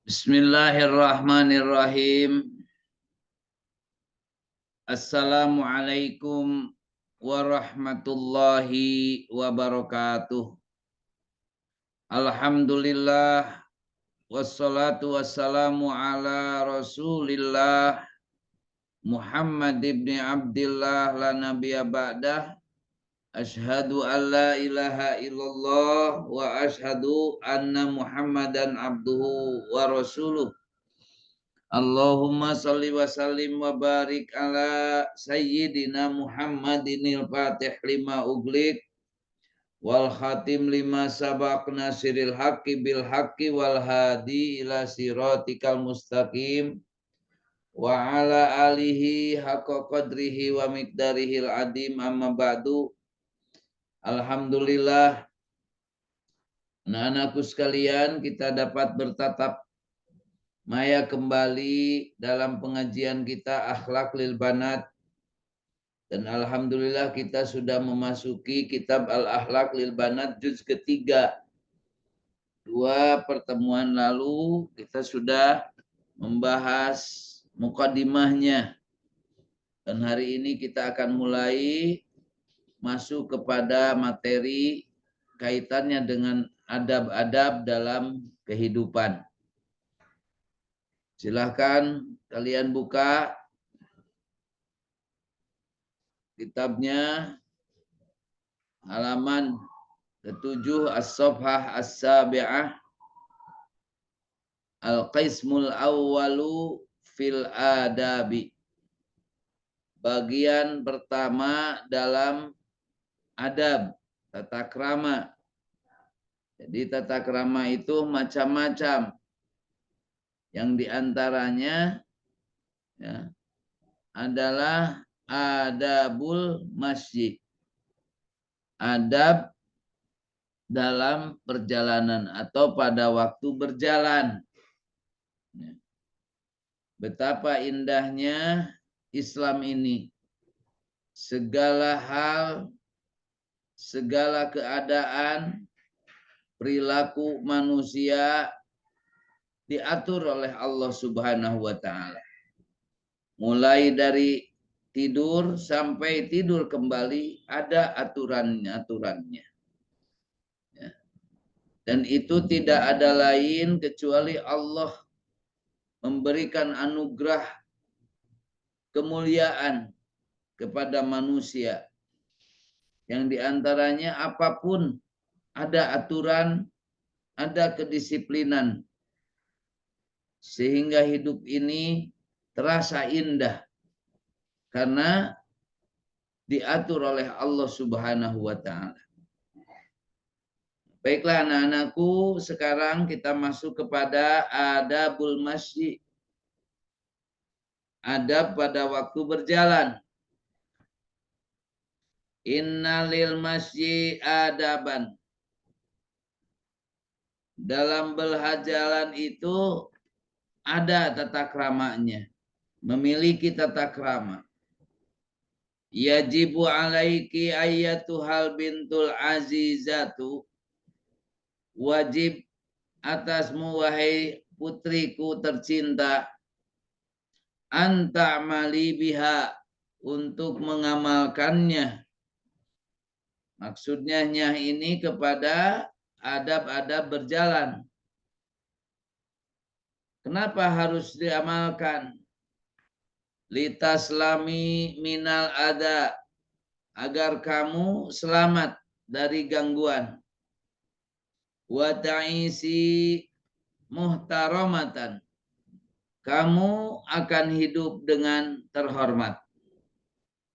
Bismillahirrahmanirrahim. Assalamualaikum warahmatullahi wabarakatuh. Alhamdulillah wassalatu wassalamu ala Rasulillah Muhammad ibn Abdillah la nabiyya ba'dah. Asyhadu an la ilaha illallah wa asyhadu anna Muhammadan abduhu wa rasuluh. Allahumma salli wa sallim wa barik ala sayyidina Muhammadinil fatih lima uglik wal khatim lima sabaq nasiril haqqi bil haqqi wal hadi ila siratikal mustaqim wa ala alihi haqqa qadrihi wa miqdarihil adim amma ba'du. Alhamdulillah, anak-anakku sekalian, kita dapat bertatap maya kembali dalam pengajian kita Akhlak lil Banat, dan alhamdulillah kita sudah memasuki kitab Al-Akhlak lil Banat juz ketiga. 2 pertemuan lalu kita sudah membahas muqaddimahnya, dan hari ini kita akan mulai masuk kepada materi kaitannya dengan adab-adab dalam kehidupan. Silahkan kalian buka kitabnya halaman ke-7 as-safhah as-sabi'ah, al-qismul awwalu fil adabi. Bagian pertama dalam adab, tata krama. Jadi tata krama itu macam-macam. Yang diantaranya ya, adalah adabul masjid. Adab dalam perjalanan atau pada waktu berjalan. Betapa indahnya Islam ini. Segala hal, segala keadaan, perilaku manusia diatur oleh Allah Subhanahu wa ta'ala. Mulai dari tidur sampai tidur kembali ada aturannya. Ya. Dan itu tidak ada lain kecuali Allah memberikan anugerah kemuliaan kepada manusia. Yang diantaranya apapun ada aturan, ada kedisiplinan. Sehingga hidup ini terasa indah karena diatur oleh Allah Subhanahu wa ta'ala. Baiklah anak-anakku, sekarang kita masuk kepada adabul masjid. Adab pada waktu berjalan. Innalil masjid adaban. Dalam berjalan itu ada tata kramanya, memiliki tata krama. Yajibu alaiki ayyatuhal bintul azizatu. Wajib atasmu wahai putriku tercinta, anta amali biha, untuk mengamalkannya. Maksudnya ini kepada adab-adab berjalan. Kenapa harus diamalkan? Litaslami minal ada, agar kamu selamat dari gangguan. Wa ta'isi muhtaramatan, kamu akan hidup dengan terhormat.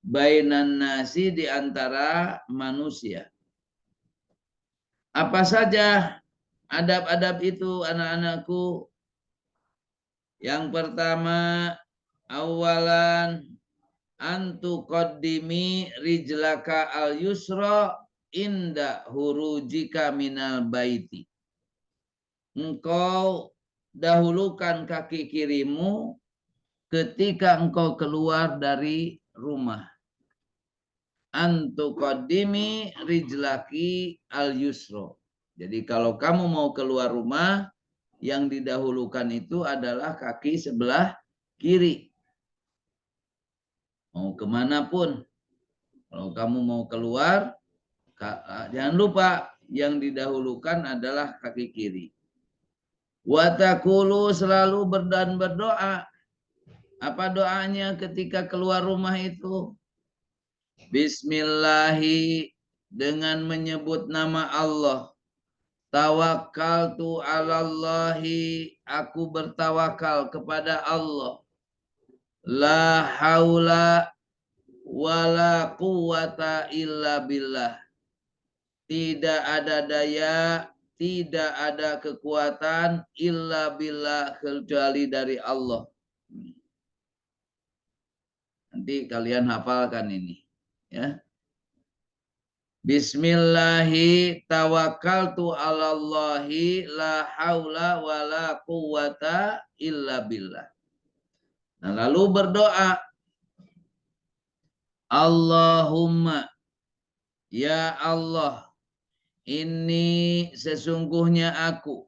Bainan nasi, di antara manusia. Apa saja adab-adab itu anak-anakku? Yang pertama, awalan antuqaddimi rijlaka al yusra inda hurujika minal baiti. Engkau dahulukan kaki kirimu ketika engkau keluar dari rumah. Antuqaddimi rijlaki al yusra, Jadi kalau kamu mau keluar rumah, yang didahulukan itu adalah kaki sebelah kiri. Mau kemanapun, kalau kamu mau keluar, jangan lupa yang didahulukan adalah kaki kiri. Watakulu selalu berdoa. Apa doanya ketika keluar rumah itu? Bismillahi, dengan menyebut nama Allah. Tawakkaltu 'alallahi, aku bertawakal kepada Allah. La haula wala quwata illa billah. Tidak ada daya, tidak ada kekuatan illa billah, kecuali dari Allah. Nanti kalian hafalkan ini, ya. Bismillahi tawakkaltu 'alallahi la haula wala quwata illa billah. Nah, lalu berdoa, Allahumma, ya Allah, ini sesungguhnya aku,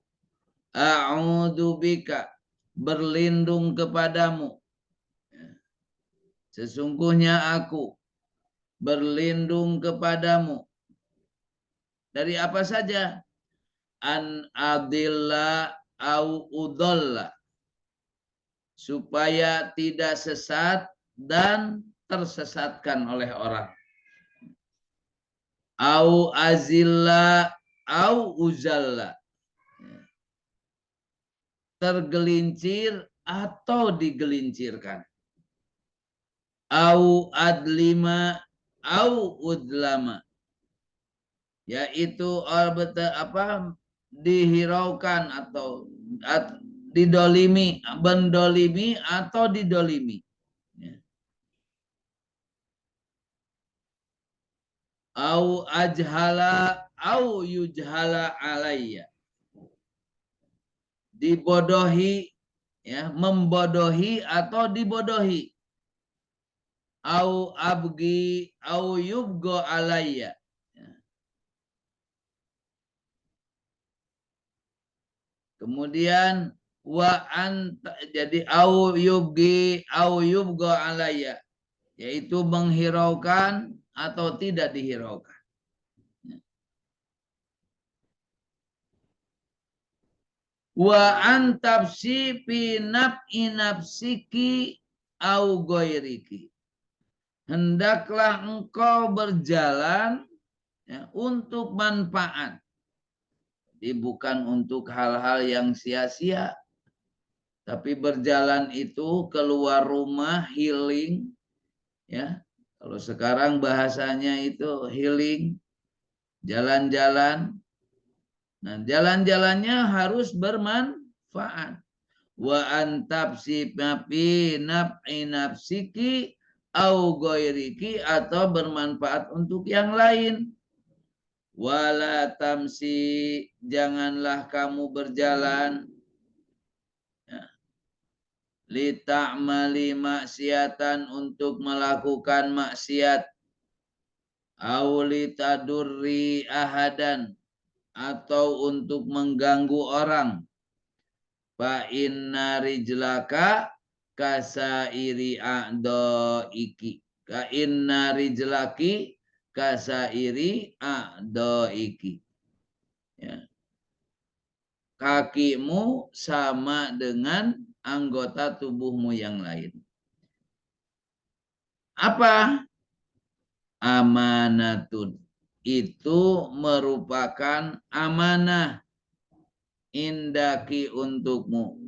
a'udzubika, berlindung kepadamu. Sesungguhnya aku berlindung kepadamu. Dari apa saja? An adilla au udalla, supaya tidak sesat dan tersesatkan oleh orang. Au azilla au uzalla, tergelincir atau digelincirkan. Au adlima au udlama, yaitu dihiraukan atau didolimi, mendolimi atau didolimi. Au ajhala au yujhala alayya, dibodohi, ya, membodohi atau dibodohi. Au abgi au yubgo alayya, kemudian jadi au yubgi au yubgo alayya, yaitu menghiraukan atau tidak dihiraukan. Wa antabsi fi naf'i nafsiki au ghairiki, hendaklah engkau berjalan, ya, untuk manfaat. Jadi bukan untuk hal-hal yang sia-sia, tapi berjalan itu keluar rumah healing, ya. Kalau sekarang bahasanya itu healing, jalan-jalan. Nah, jalan-jalannya harus bermanfaat. Wa antabsi fi naf'i nafsiki au ghairiki, atau bermanfaat untuk yang lain. Wala tamsi, janganlah kamu berjalan, ya, li ta'mali maksiatan, untuk melakukan maksiat, au li tadurri ahadan, atau untuk mengganggu orang. Fa inna rijlaka kasairi a'dhaiki, ka inna rijlaki kasairi a'dhaiki, ya. Kakimu sama dengan anggota tubuhmu yang lain. Apa? Amanatun, itu merupakan amanah, indaki, untukmu.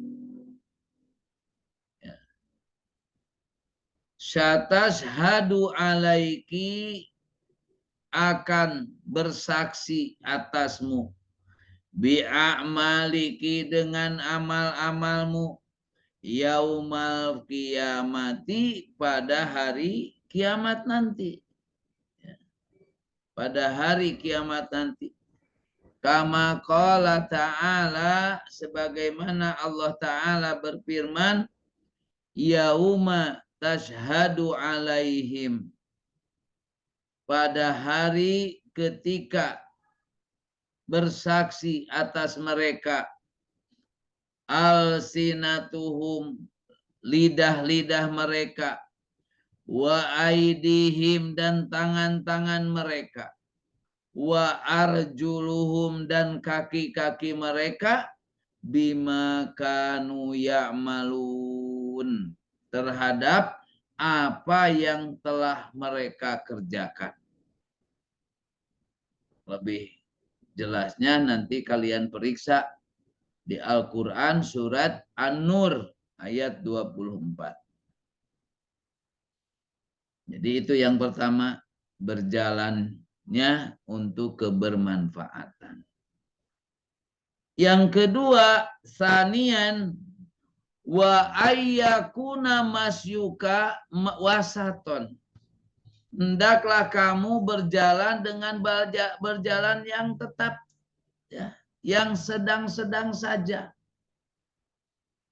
Syatashhadu alaiki, akan bersaksi atasmu, bi'amaliki, dengan amal-amalmu, yaumal kiamati, pada hari kiamat nanti, pada hari kiamat nanti. Kama qala ta'ala, sebagaimana Allah Ta'ala berfirman, yauma tashhadu alaihim, pada hari ketika bersaksi atas mereka, alsinatuhum, lidah-lidah mereka, wa aidihim, dan tangan-tangan mereka, wa arjuluhum, dan kaki-kaki mereka, bima kanu ya'malun, terhadap apa yang telah mereka kerjakan. Lebih jelasnya nanti kalian periksa di Al-Quran surat An-Nur ayat 24. Jadi itu yang pertama, berjalannya untuk kebermanfaatan. Yang kedua, sanian, wa ayyakuna masyuka wasaton. Hendaklah kamu berjalan dengan berjalan yang tetap, ya, yang sedang-sedang saja.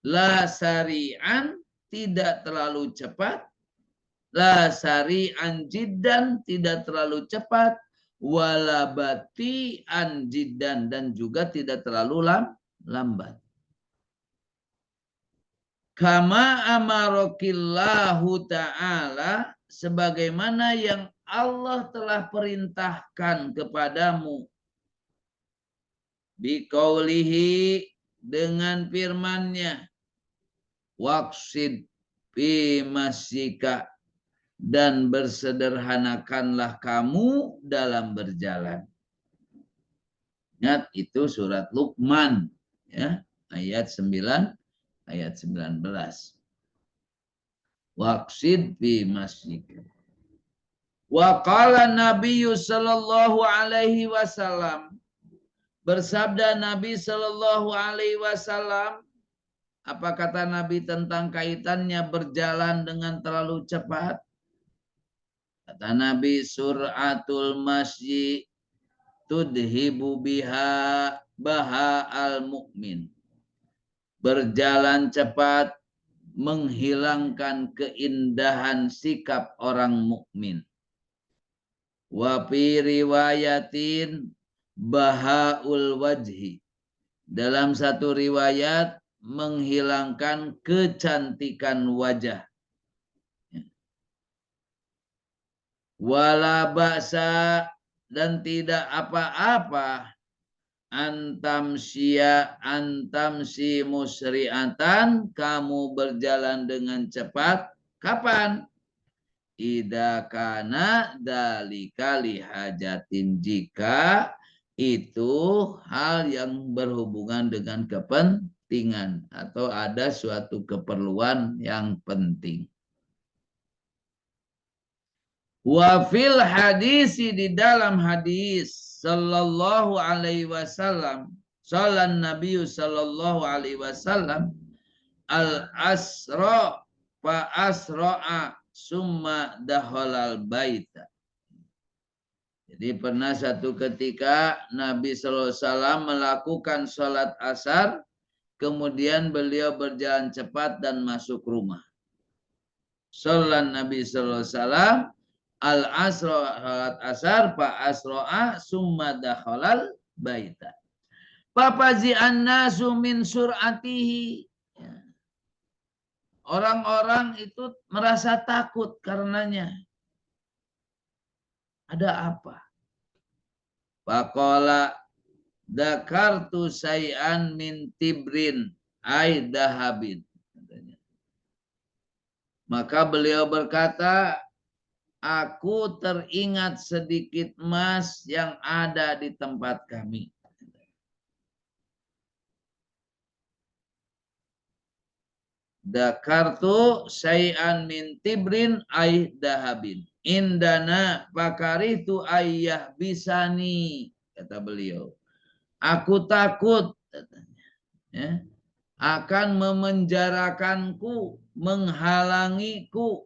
La sari'an, tidak terlalu cepat. La sari'an jiddan, tidak terlalu cepat. Wala bati'an jiddan, dan juga tidak terlalu lambat. Kama amarokillahu ta'ala, sebagaimana yang Allah telah perintahkan kepadamu. Biqaulihi, dengan firman-Nya. Waqsid fi masyika, dan bersederhanakanlah kamu dalam berjalan. Ingat, itu surat Luqman, ya, ayat 9, ayat 19. Waqsid fi masyika. Wa qala Nabiyyu sallallahu alaihi wasallam, bersabda Nabi sallallahu alaihi wasallam. Apa kata Nabi tentang kaitannya berjalan dengan terlalu cepat? Kata Nabi, sur'atul masyi tudhibu biha baha al mu'min. Berjalan cepat menghilangkan keindahan sikap orang mukmin. Wa fi riwayatin bahaul wajhi. Dalam satu riwayat, menghilangkan kecantikan wajah. Wala ba'sa, dan tidak apa-apa, antamsi musri'atan, kamu berjalan dengan cepat. Kapan? Idza kana dalika lihajatin, jika itu hal yang berhubungan dengan kepentingan atau ada suatu keperluan yang penting. Wa fil hadisi, di dalam hadis sallallahu alaihi wasallam, salan Nabi sallallahu alaihi wasallam, al asra fa asra'a summa dakhalal baita. Jadi pernah satu ketika Nabi sallallahu alaihi wasallam melakukan salat asar, kemudian beliau berjalan cepat dan masuk rumah. Salat Nabi sallallahu alaihi wasallam al asra, salat asar, fa asra'a summa dakhalal baita. Fafazi'an nasu min sur'atihi. Orang-orang itu merasa takut karenanya. Ada apa? Faqala dakartu say'an min tibrin ay dahabin. Maka beliau berkata, aku teringat sedikit emas yang ada di tempat kami. Dakartu say'an min tibrin ay dahabin. Indana pakaritu ayah bisani, kata beliau. Aku takut, katanya, ya, akan memenjarakanku, menghalangiku.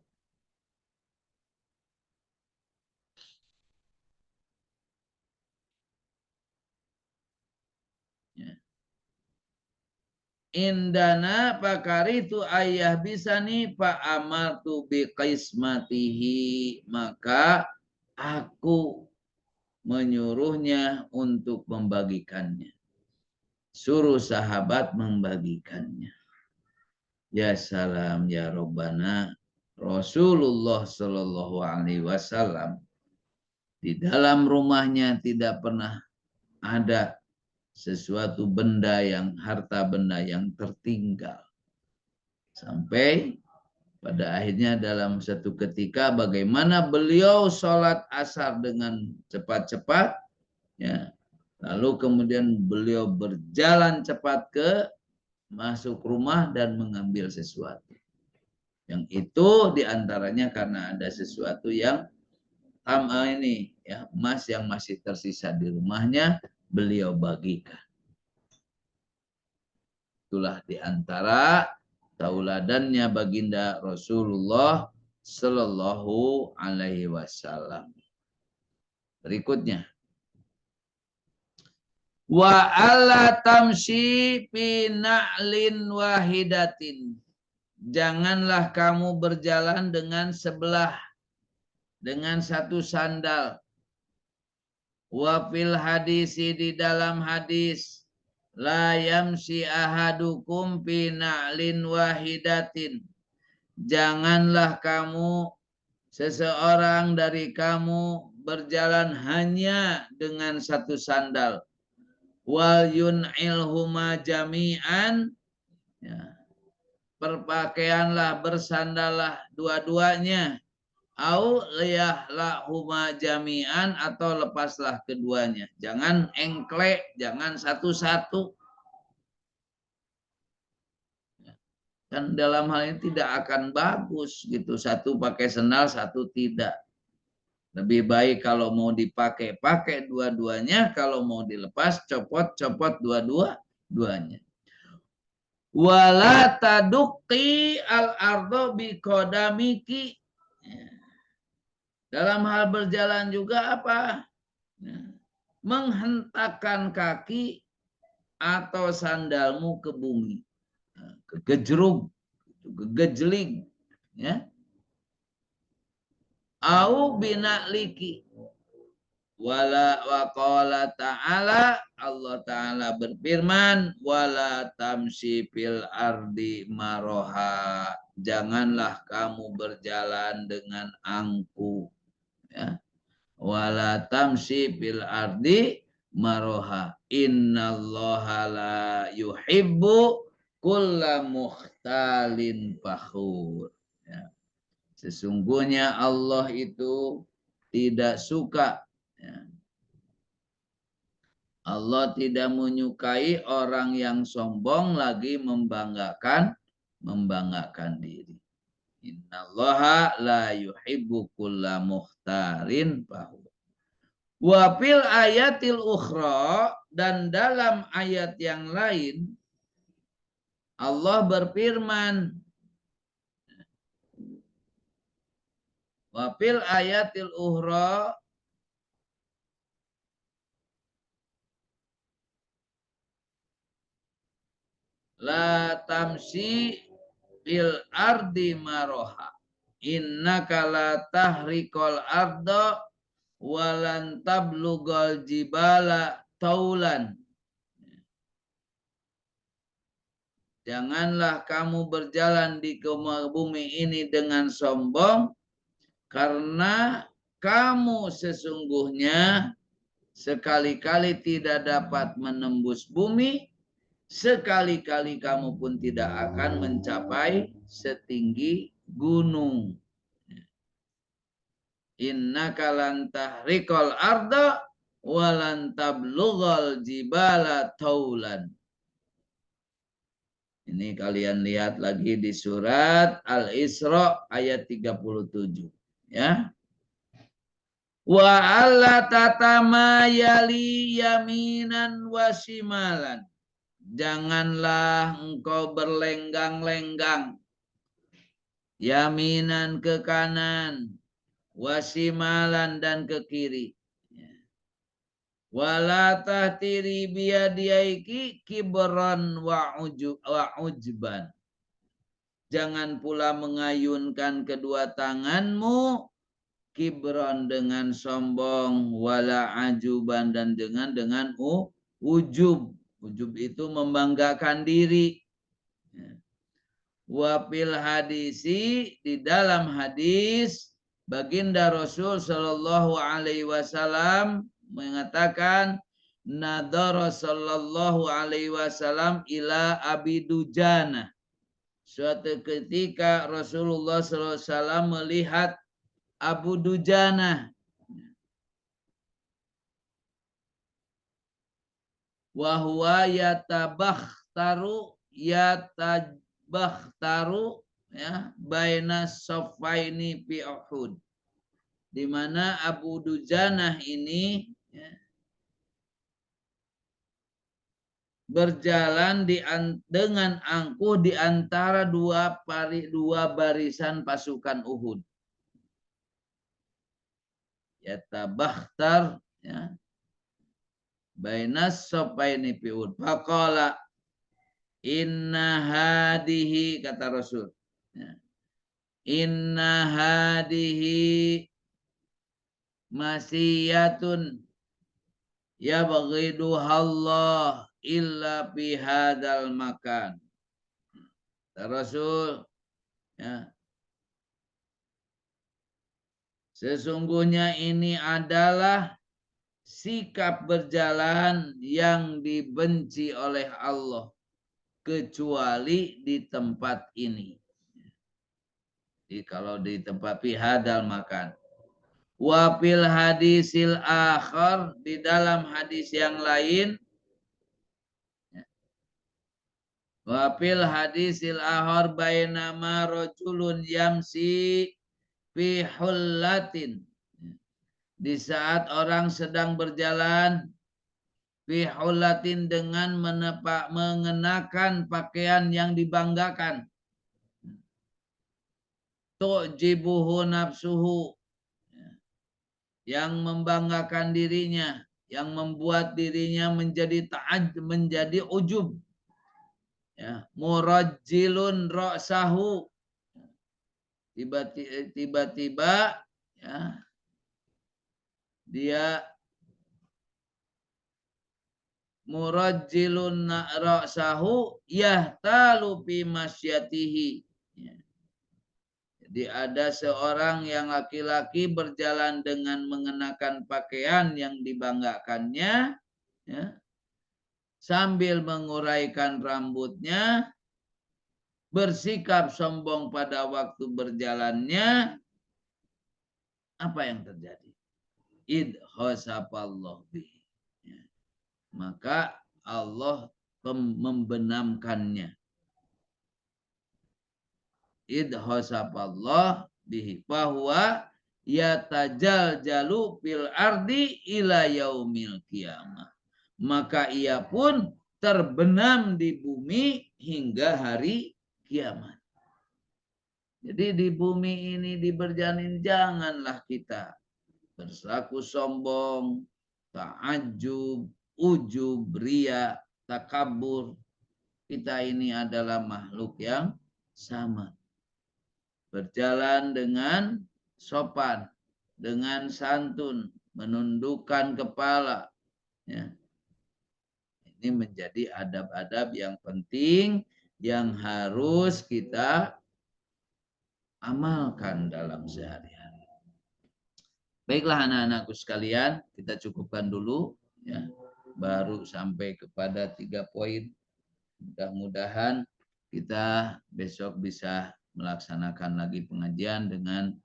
Indana pakaritu ayah bisani fa amartu bi qismatihi, maka aku menyuruhnya untuk membagikannya. Suruh sahabat membagikannya. Ya salam ya Rabbana. Rasulullah Shallallahu Alaihi Wasallam di dalam rumahnya tidak pernah ada sesuatu benda yang harta benda yang tertinggal. Sampai pada akhirnya dalam satu ketika bagaimana beliau sholat asar dengan cepat-cepat, ya, lalu kemudian beliau berjalan cepat ke masuk rumah dan mengambil sesuatu. Yang itu diantaranya karena ada sesuatu yang ini ya emas yang masih tersisa di rumahnya beliau bagikan. Itulah diantara tauladannya baginda Rasulullah Sallallahu Alaihi Wasallam. Berikutnya, wa alla tamshi fi na'lin wahidatin. Janganlah kamu berjalan dengan sebelah, dengan satu sandal. Wa fil hadisi, di dalam hadis, la yamsi ahadukum fi na'lin wahidatin. Janganlah kamu, seseorang dari kamu, berjalan hanya dengan satu sandal. Wal yun'ilhuma jami'an, ya, berpakaianlah, bersandallah dua-duanya. Au liyahlahuma jami'an, atau lepaslah keduanya. Jangan engklek, jangan satu-satu. Kan dalam hal ini tidak akan bagus gitu. Satu pakai sandal, satu tidak. Lebih baik kalau mau dipakai, pakai dua-duanya. Kalau mau dilepas, copot dua-duanya. Wala tadukti al-ardo biqodamiki. Dalam hal berjalan juga apa? Menghentakkan kaki atau sandalmu ke bumi. Ke gejrug, ke gejling. Ya. Au binakliki. Wala waqala ta'ala, Allah Ta'ala berfirman, wala tamsi fil ardi maroha. Janganlah kamu berjalan dengan angkuh. Ya. Wala tamsi fil ardi maroha. Innallaha la yuhibbu kulla mukhtalin fakhur. Ya. Sesungguhnya Allah itu tidak suka, ya, Allah tidak menyukai orang yang sombong lagi membanggakan diri. Innallaha la yuhibbu kulla mukhtalin fakhur. Wa fil ayatil ukhra, dan dalam ayat yang lain Allah berfirman, wa fil ayatil ukhra, la tamsi fil ardi maroha, innaka la tahriqal arda walan tablugal jibala taulan. Janganlah kamu berjalan di bumi ini dengan sombong, karena kamu sesungguhnya sekali-kali tidak dapat menembus bumi, sekali-kali kamu pun tidak akan mencapai setinggi gunung. Innaka lan tahriqal arda walan tablughal jibala taulan. Ini kalian lihat lagi di surat Al-Isra ayat 37. Ya. Wa alla tatamayali yaminan wa shimalan. Janganlah engkau berlenggang-lenggang, yaminan ke kanan, wasimalan dan ke kiri. Wala tahtiri biyadiyaiki kibran wa ujban. Jangan pula mengayunkan kedua tanganmu kibron dengan sombong, wala ajuban dan dengan ujub. Ujub itu membanggakan diri. Wafil hadisi, di dalam hadis baginda Rasul Shallallahu Alaihi Wasallam mengatakan, nadhara Shallallahu Alaihi Wasallam ila Abi Dujana. Suatu ketika Rasulullah Sallallahu Alaihi Wasallam melihat Abu Dujana. Wahwa yatabakhtaru ya baina saffaini fi Uhud. Di mana Abu Dujana ini ya, berjalan dengan angkuh di antara dua barisan pasukan Uhud. Yatabakhtar ya bainas saffaini fi Uhud. Faqala inna hadihi, kata Rasul ya, inna hadihi masiyatun yabghiduhallah illa fi hadzal makan. Rasul ya, sesungguhnya ini adalah sikap berjalan yang dibenci oleh Allah kecuali di tempat ini. Jadi kalau di tempat fi hadzal makan. Wa fil hadisil akhar, di dalam hadis yang lain, wa fil hadisil akhar bainama rajulun yamsi fi hullatin, di saat orang sedang berjalan fi hullatin dengan mengenakan pakaian yang dibanggakan, tu'jibuhu nafsuhu, yang membanggakan dirinya, yang membuat dirinya menjadi menjadi ujub. Ya, murajjilun ra'sahu, tiba-tiba ya, dia murajjilun ra'sahu yahtalu fi masyatihi. Ya. Jadi ada seorang yang laki-laki berjalan dengan mengenakan pakaian yang dibanggakannya, ya, sambil menguraikan rambutnya, bersikap sombong pada waktu berjalannya. Apa yang terjadi? Idhosapallah bihi. Ya. Maka Allah membenamkannya. Idhosapallah bihi bahwa yatajal fil ardi ila yaumil qiyamah. Maka ia pun terbenam di bumi hingga hari kiamat. Jadi di bumi ini diberjanin, janganlah kita berlaku sombong, ta'ajub, ujub, ria, takabur. Kita ini adalah makhluk yang sama. Berjalan dengan sopan, dengan santun, menundukkan kepala. Ya. Ini menjadi adab-adab yang penting yang harus kita amalkan dalam sehari-hari. Baiklah anak-anakku sekalian, kita cukupkan dulu ya. Baru sampai kepada 3 poin. Mudah-mudahan kita besok bisa melaksanakan lagi pengajian dengan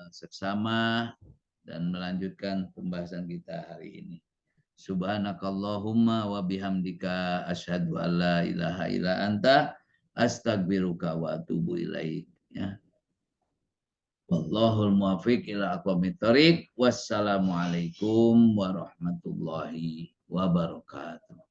seksama dan melanjutkan pembahasan kita hari ini. Subhanakallahumma wa bihamdika asyhadu an la ilaha illa anta astaghfiruka wa atubu ilaik. Ya. Wallahul muwaffiq ila aqwamit thoriq. Wassalamualaikum warahmatullahi wabarakatuh.